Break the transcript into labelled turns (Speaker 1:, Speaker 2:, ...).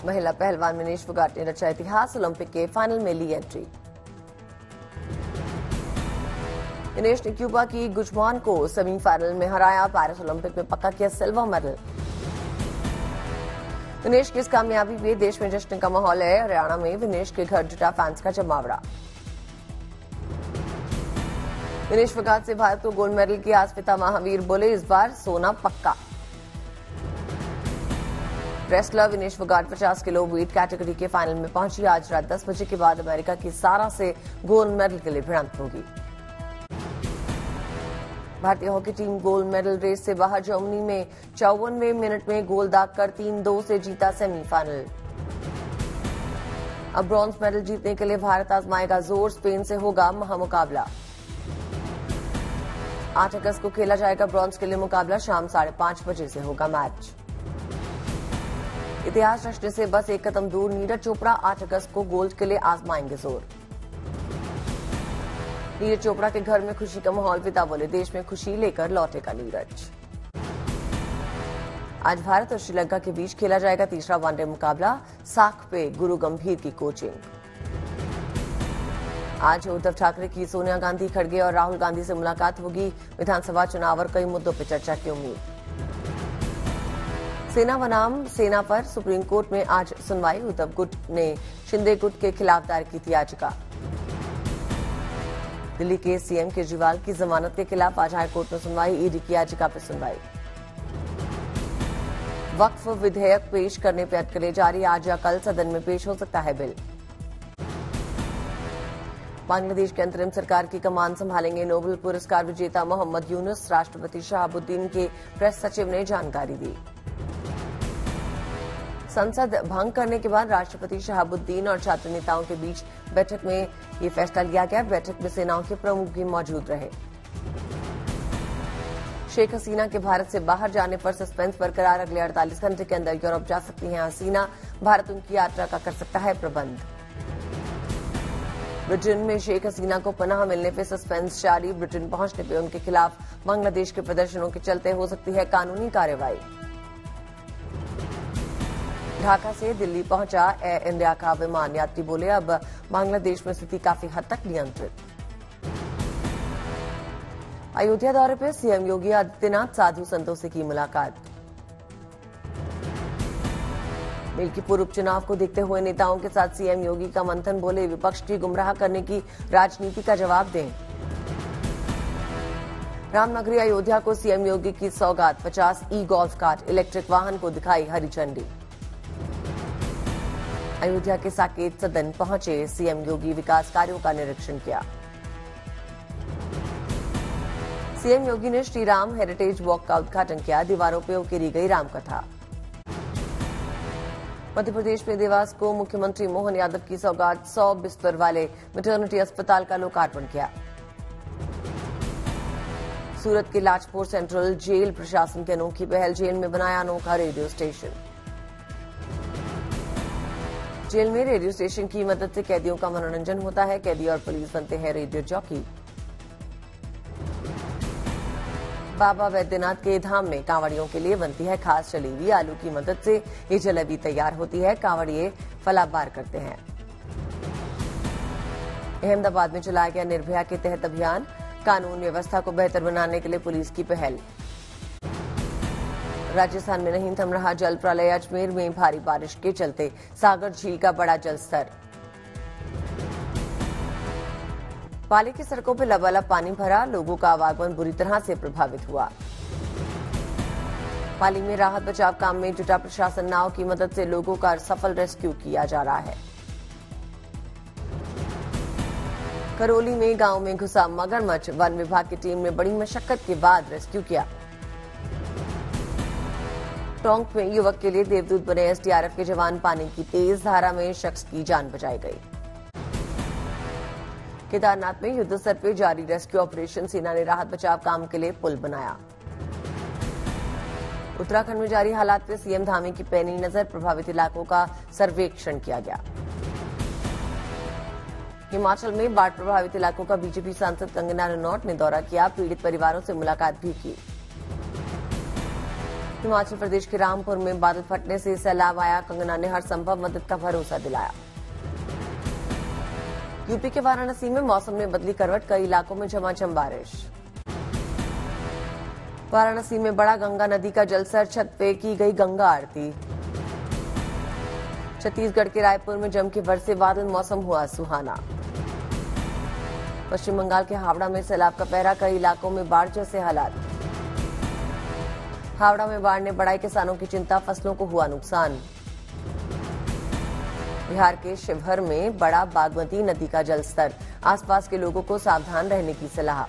Speaker 1: महिला पहलवान विनेश फोगाट ने रचा इतिहास, ओलंपिक के फाइनल में ली एंट्री। विनेश ने क्यूबा की गुजमान को सेमीफाइनल में हराया, पेरिस ओलंपिक में पक्का किया सिल्वर मेडल। विनेश की इस कामयाबी पे देश में जश्न का माहौल है। हरियाणा में विनेश के घर जुटा फैंस का जमावड़ा। विनेश फोगाट से भारत को गोल्ड मेडल की आस, पिता महावीर बोले इस बार सोना पक्का। Wrestler Vinesh Phogat 50 kilo weight category के फाइनल में पहुंची। आज रात 10 बजे के बाद अमेरिका की सारा से गोल्ड मेडल के लिए भिड़ंत होगी। भारतीय hockey team gold medal race से बाहर। जर्मनी में 54वें मिनट में गोल दागकर 3-2 से जीता सेमीफाइनल। अब ब्रॉन्ज मेडल जीतने के लिए भारत आजमाएगा जोर, स्पेन से होगा महामुकाबला। 8 अगस्त को खेला जाएगा ब्रॉन्ज के लिए मुकाबला। शाम 5:30 बजे से होगा मैच। इतिहास रचने से बस एक कदम दूर, नीरज चोपड़ा 8 अगस्त को गोल्ड के लिए आजमाएंगे जोर। नीरज चोपड़ा के घर में खुशी का माहौल, पिता बोले देश में खुशी लेकर लौटेगा नीरज। आज भारत और श्रीलंका के बीच खेला जाएगा तीसरा वनडे मुकाबला। साख पे गुरु गंभीर की कोचिंग। आज उद्धव ठाकरे की सोनिया गांधी, खड़गे और राहुल गांधी से मुलाकात होगी। विधानसभा चुनाव और कई मुद्दों पर चर्चा की उम्मीद। सेना बनाम सेना पर सुप्रीम कोर्ट में आज सुनवाई। उद्धव गुट ने शिंदे गुट के खिलाफ दायर की थी याचिका। दिल्ली के सीएम केजरीवाल की जमानत के खिलाफ आज हाईकोर्ट में सुनवाई। ईडी की याचिका पर सुनवाई। वक्फ विधेयक पेश करने पर अटकलें जारी। आज या कल सदन में पेश हो सकता है बिल। बांग्लादेश के अंतरिम सरकार की कमान संभालेंगे नोबेल पुरस्कार विजेता मोहम्मद यूनुस। राष्ट्रपति शहाबुद्दीन के प्रेस सचिव ने जानकारी दी। संसद भंग करने के बाद राष्ट्रपति शहाबुद्दीन और छात्र नेताओं के बीच बैठक में ये फैसला लिया गया। बैठक में सेनाओं के प्रमुख भी मौजूद रहे। शेख हसीना के भारत से बाहर जाने पर सस्पेंस बरकरार। अगले 48 घंटे के अंदर यूरोप जा सकती हैं हसीना। भारत उनकी यात्रा का कर सकता है प्रबंध। ब्रिटेन में शेख हसीना को पनाह मिलने पर सस्पेंस जारी। ब्रिटेन पहुंचने पर उनके खिलाफ बांग्लादेश के प्रदर्शनों के चलते हो सकती है कानूनी कार्रवाई। ढाका से दिल्ली पहुंचा एयर इंडिया का विमान। यात्री बोले अब बांग्लादेश में स्थिति काफी हद तक नियंत्रित। अयोध्या दौरे पर सीएम योगी आदित्यनाथ, साधु संतों से की मुलाकात। मिल्कीपुर उपचुनाव को देखते हुए नेताओं के साथ सीएम योगी का मंथन। बोले विपक्ष की गुमराह करने की राजनीति का जवाब दें। रामनगरी अयोध्या को सीएम योगी की सौगात। 50 ई गोल्फ कार्ट, इलेक्ट्रिक वाहन को दिखाई हरी झंडी। अयोध्या के साकेत सदन पहुंचे सीएम योगी, विकास कार्यों का निरीक्षण किया। सीएम योगी ने श्री राम हेरिटेज वॉक का उद्घाटन किया। दीवारों पर उकेरी गई रामकथा। मध्य प्रदेश में देवास को मुख्यमंत्री मोहन यादव की सौगात। 100 बिस्तर वाले मैटरनिटी अस्पताल का लोकार्पण किया। सूरत के लाजपोर सेंट्रल जेल प्रशासन की अनोखी पहल। जेल में बनाया अनोखा रेडियो स्टेशन। जेल में रेडियो स्टेशन की मदद से कैदियों का मनोरंजन होता है। कैदी और पुलिस बनते हैं रेडियो जॉकी। बाबा वैद्यनाथ के धाम में कांवड़ियों के लिए बनती है खास जलेबी। आलू की मदद से ये जलेबी तैयार होती है। कांवड़िए फलाबार करते हैं। अहमदाबाद में चलाया गया निर्भया के तहत अभियान। कानून व्यवस्था को बेहतर बनाने के लिए पुलिस की पहल। राजस्थान में नहीं थम रहा जल प्रलय। अजमेर में भारी बारिश के चलते सागर झील का बड़ा जल स्तर। पाली की सड़कों पर लबालब पानी भरा। लोगों का आवागमन बुरी तरह से प्रभावित हुआ। पाली में राहत बचाव काम में जुटा प्रशासन। नाव की मदद से लोगों का सफल रेस्क्यू किया जा रहा है। करौली में गांव में घुसा मगरमच्छ। वन विभाग की टीम ने बड़ी मशक्कत के बाद रेस्क्यू किया। टोंक में युवक के लिए देवदूत बने एसडीआरएफ के जवान। पानी की तेज धारा में शख्स की जान बचाई गई। केदारनाथ में युद्ध स्तर पर जारी रेस्क्यू ऑपरेशन। सेना ने राहत बचाव काम के लिए पुल बनाया। उत्तराखंड में जारी हालात पर सीएम धामी की पैनी नजर। प्रभावित इलाकों का सर्वेक्षण किया गया। हिमाचल में बाढ़ प्रभावित इलाकों का बीजेपी सांसद कंगना रनौत ने दौरा किया। पीड़ित परिवारों से मुलाकात भी की। हिमाचल प्रदेश के रामपुर में बादल फटने से सैलाब आया, कंगना ने हर संभव मदद का भरोसा दिलाया। यूपी के वाराणसी में मौसम ने बदली करवट, कई इलाकों में झमाझम बारिश। वाराणसी में बड़ा गंगा नदी का जलस्तर, छत पे की गई गंगा आरती। छत्तीसगढ़ के रायपुर में जम के बरसे बादल, मौसम हुआ सुहाना। पश्चिम बंगाल के हावड़ा में सैलाब का पहरा, कई इलाकों में बाढ़ जैसे हालात। हावड़ा में बाढ़ ने बढ़ाई किसानों की चिंता, फसलों को हुआ नुकसान। बिहार के शिवहर में बड़ा बागमती नदी का जलस्तर, आसपास के लोगों को सावधान रहने की सलाह।